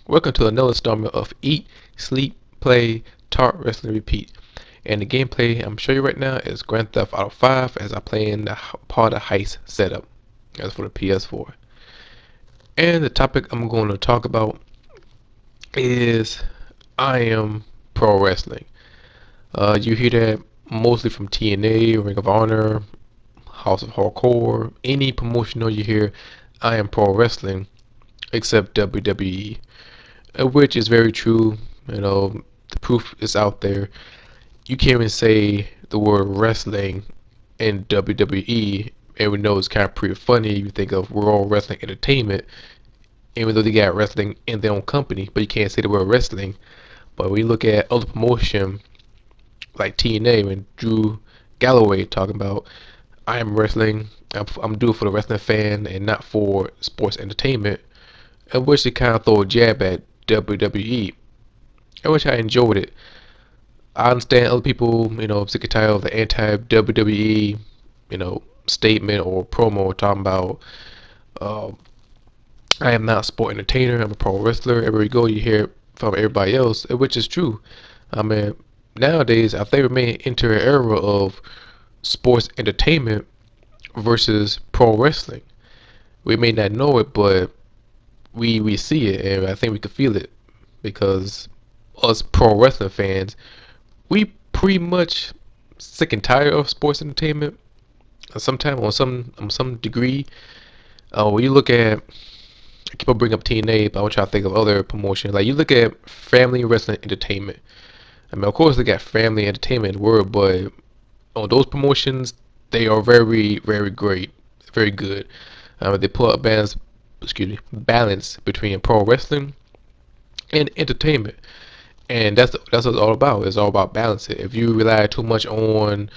Welcome to another installment of Eat, Sleep, Play, Talk, Wrestling, Repeat. And the gameplay I'm showing you right now is Grand Theft Auto 5 as I play in the part of heist setup. That's for the PS4. And the topic I'm going to talk about is I am pro wrestling. You hear that mostly from TNA, Ring of Honor, House of Hardcore, any promotional you hear, I am pro wrestling, except WWE. Which is very true. The proof is out there. You can't even say the word wrestling in WWE, and we know it's kind of pretty funny. You think of Raw Wrestling Entertainment, even though they got wrestling in their own company, but you can't say the word wrestling. But when you look at other promotion like TNA, when Drew Galloway talking about, I am wrestling, I'm doing it for the wrestling fan and not for sports entertainment, I wish they kind of throw a jab at WWE. I wish I enjoyed it. I understand other people, sick and tired of the anti-WWE, statement or promo talking about, uh, I am not a sport entertainer, I'm a pro wrestler. Everywhere you go, you hear it from everybody else, which is true. I mean, nowadays, I think we may enter an era of sports entertainment versus pro wrestling. We may not know it, but we see it, and I think we can feel it because us pro wrestling fans, we pretty much sick and tired of sports entertainment. Sometimes on some degree, when you look at, I keep on bringing up TNA, but I want you to think of other promotions. Like you look at family wrestling entertainment. I mean, of course they got family entertainment in the word, but on those promotions, they are very, very great, very good. They put a balance between pro wrestling and entertainment, and that's what it's all about. It's all about balance. If you rely too much on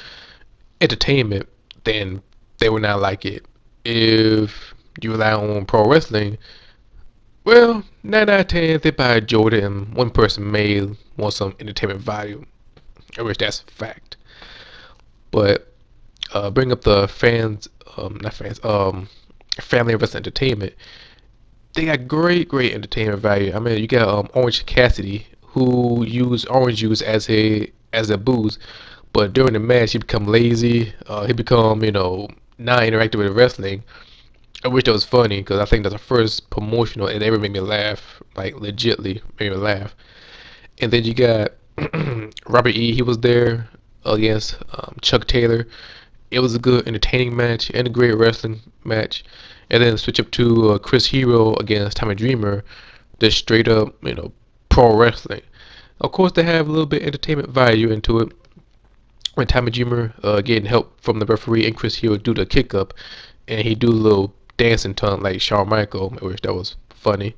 entertainment, then they will not like it. If you rely on pro wrestling, well, 9 out of 10, they probably enjoyed it, and one person may want some entertainment value, which that's a fact. But bring up the fans, not fans, family wrestling entertainment. They got great, great entertainment value. I mean, you got Orange Cassidy who use orange juice as a booze, but during the match he become lazy. He become not interactive with wrestling. I wish that was funny because I think that's the first promotional it ever made me laugh, like legitly made me laugh. And then you got Robert E. He was there against Chuck Taylor. It was a good, entertaining match and a great wrestling match. And then switch up to Chris Hero against Tommy Dreamer, just straight up, pro wrestling. Of course, they have a little bit entertainment value into it. When Tommy Dreamer getting help from the referee and Chris Hero do the kick up, and he do a little dancing tongue like Shawn Michael, which that was funny.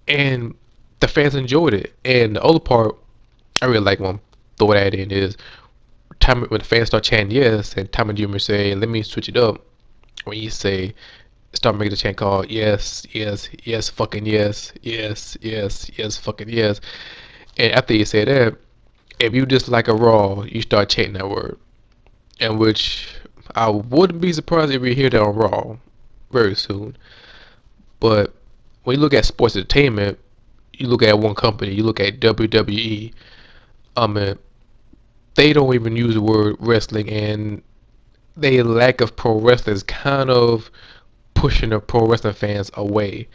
And the fans enjoyed it. And the other part I really like one throw that in is time when the fans start chanting yes, and Tommy Dreamer say, "Let me switch it up." When you say, start making the chant called yes, yes, yes, fucking yes, yes, yes, yes, fucking yes. And after you say that, if you dislike a Raw, you start chanting that word. And which I wouldn't be surprised if you hear that on Raw very soon. But when you look at sports entertainment, you look at one company, you look at WWE. I mean, they don't even use the word wrestling, and their lack of pro wrestling is kind of pushing the pro wrestling fans away.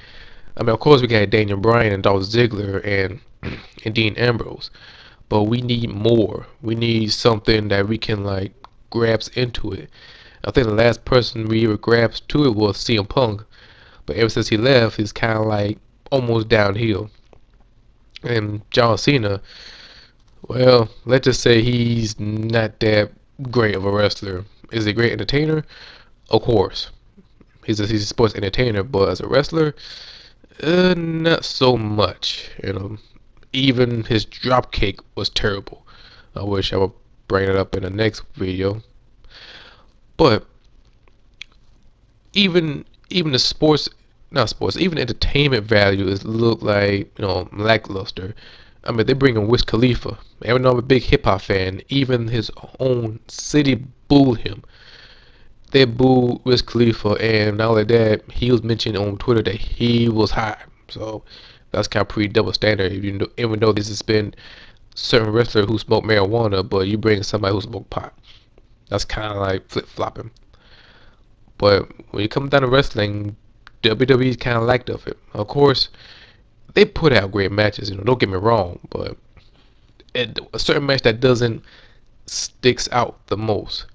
I mean, of course, we got Daniel Bryan and Dolph Ziggler and Dean Ambrose, but we need more. We need something that we can like grasp into it. I think the last person we ever grasped to it was CM Punk, but ever since he left, he's kind of like almost downhill. And John Cena, well, let's just say he's not that great of a wrestler. Is he a great entertainer? Of course. He's a sports entertainer, but as a wrestler, not so much. Even his dropkick was terrible. I wish I would bring it up in the next video. But even the sports, not sports, even entertainment value is look like lackluster. I mean, they bring in Wiz Khalifa. Even though I'm a big hip hop fan, even his own city booed him. They booed Wiz Khalifa, and not only that, he was mentioned on Twitter that he was high. So That's kind of pretty double standard. Even though this has been certain wrestler who smoke marijuana, but you bring somebody who smoke pot. That's kind of like flip flopping. But when you come down to wrestling, WWE kind of lacked of it. Of course, they put out great matches. Don't get me wrong, but a certain match that doesn't sticks out the most.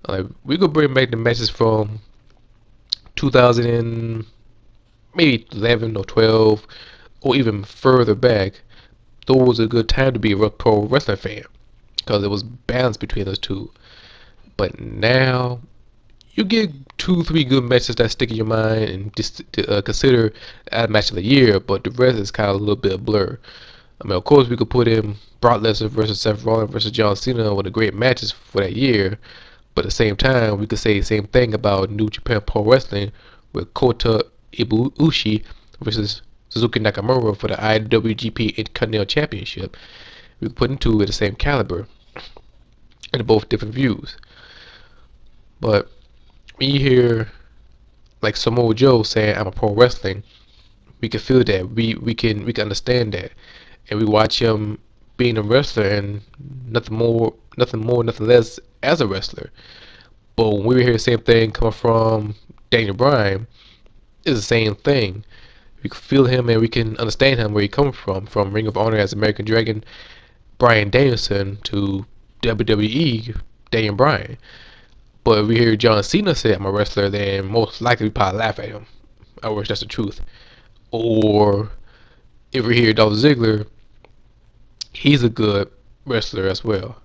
Like we could bring back the matches from 2000 and maybe 11 or 12, or even further back. Those was a good time to be a pro wrestling fan because it was balance between those two. But now you get 2, 3 good matches that stick in your mind and just consider that match of the year, but the rest is kind of a little bit of blur. I mean, of course, we could put in Brock Lesnar versus Seth Rollins versus John Cena, one of the great matches for that year. But at the same time, we could say the same thing about New Japan Pro Wrestling with Kota Ibushi versus Suzuki Nakamura for the IWGP Intercontinental Championship. We could put into it the same caliber and both different views. But when you hear like Samoa Joe saying I'm a pro wrestling, we can feel that. We can understand that. And we watch him being a wrestler and nothing less as a wrestler. But when we hear the same thing coming from Daniel Bryan, it's the same thing. We can feel him and we can understand him where he comes from Ring of Honor as American Dragon, Bryan Danielson, to WWE, Daniel Bryan. But if we hear John Cena say I'm a wrestler, then most likely we probably laugh at him. I wish that's the truth. Or if we hear Dolph Ziggler, he's a good wrestler as well.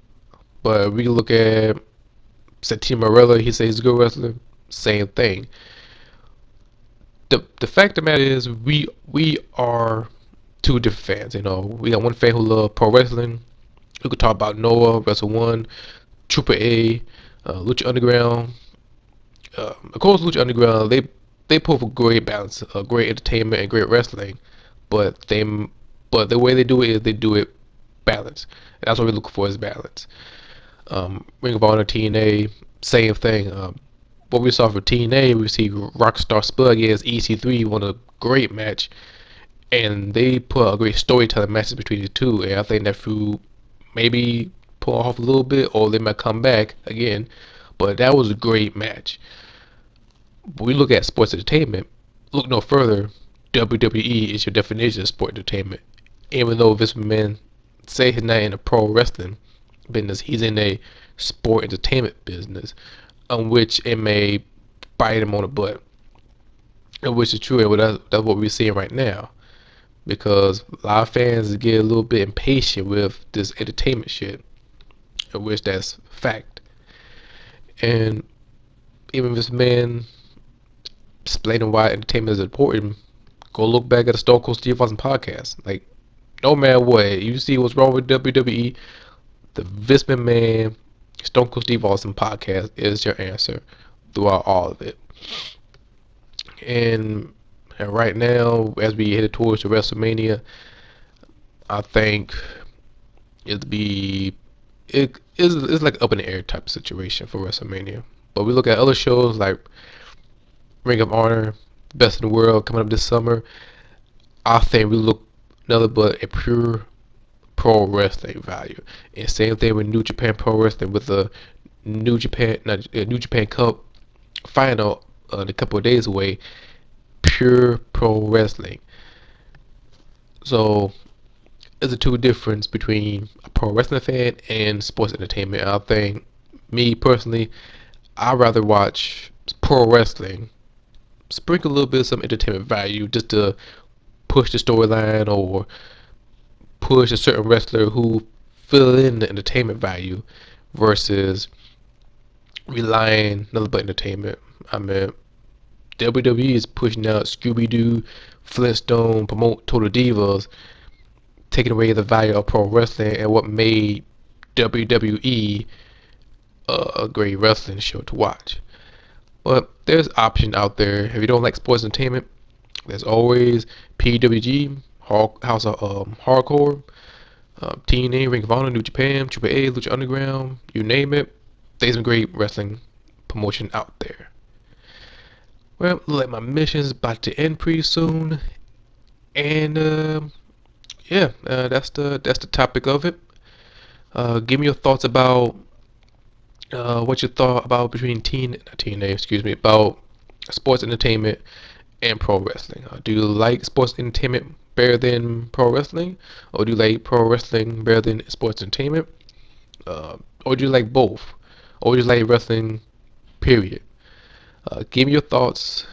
But we look at Santino Marella, he says he's a good wrestler. Same thing. The fact of the matter is we are two different fans. We got one fan who loves pro wrestling. We could talk about Noah, Wrestle One, Triple A, Lucha Underground. Of course, Lucha Underground they put for great balance, great entertainment, and great wrestling. But the way they do it is they do it balanced. And that's what we're looking for is balance. Ring of Honor, TNA, same thing. What we saw for TNA, we see Rockstar Spud against EC3, won a great match, and they put a great storytelling matches between the two. And I think that feud maybe pull off a little bit, or they might come back again. But that was a great match. But we look at sports entertainment. Look no further. WWE is your definition of sport entertainment. Even though Vince McMahon say he's not in a pro wrestling business, he's in a sport entertainment business, on which it may bite him on the butt, and which is true. And that's what we're seeing right now, because a lot of fans get a little bit impatient with this entertainment shit, in which that's fact. And even this man explaining why entertainment is important, go look back at the Stone Cold Steve Austin podcast. Like, no matter what, you see what's wrong with WWE, the Vince McMahon Stone Cold Steve Austin podcast is your answer throughout all of it. And right now, as we head towards the WrestleMania, I think it's like up in the air type of situation for WrestleMania. But we look at other shows like Ring of Honor, Best in the World coming up this summer. I think we look nothing but a pure pro wrestling value. And same thing with New Japan Pro Wrestling with the New Japan Cup final in a couple of days away. Pure pro wrestling. So there's a two difference between a pro wrestling fan and sports entertainment. I think me personally, I'd rather watch pro wrestling, sprinkle a little bit of some entertainment value just to push the storyline or push a certain wrestler who fill in the entertainment value versus relying nothing but entertainment. I mean, WWE is pushing out Scooby-Doo, Flintstone, promote Total Divas, taking away the value of pro wrestling and what made WWE a great wrestling show to watch. But there's options out there. If you don't like sports entertainment, there's always PWG, House of Hardcore, TNA, Ring of Honor, New Japan, Triple A, Lucha Underground, you name it. There's some great wrestling promotion out there. Well, like my mission's about to end pretty soon. And yeah, that's the topic of it. Give me your thoughts about what you thought about between not TNA, excuse me, about sports entertainment and pro wrestling. Do you like sports entertainment better than pro wrestling, or do you like pro wrestling better than sports entertainment, or do you like both, or do you like wrestling? Period. Give me your thoughts.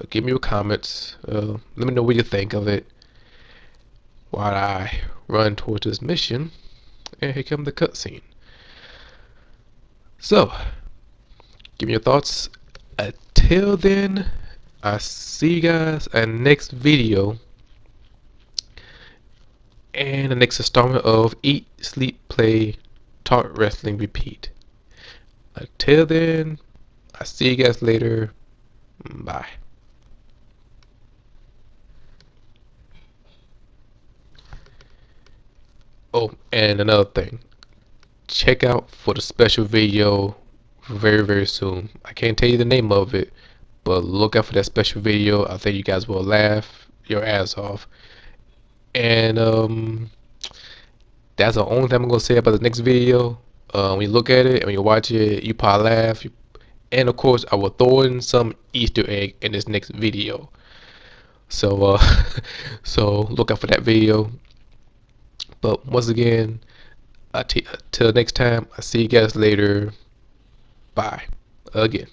Give me your comments. Let me know what you think of it while I run towards this mission. And here comes the cutscene. So, give me your thoughts. Until then, I see you guys in the next video and the next installment of Eat, Sleep, Play, Talk Wrestling, Repeat. Until then, I see you guys later. Bye. Oh, and another thing. Check out for the special video very soon. I can't tell you the name of it, but look out for that special video. I think you guys will laugh your ass off. And that's the only thing I'm gonna say about the next video. When you look at it and when you watch it, you probably laugh. And of course, I will throw in some Easter egg in this next video. So so look out for that video. But once again, till next time, I see you guys later. Bye again.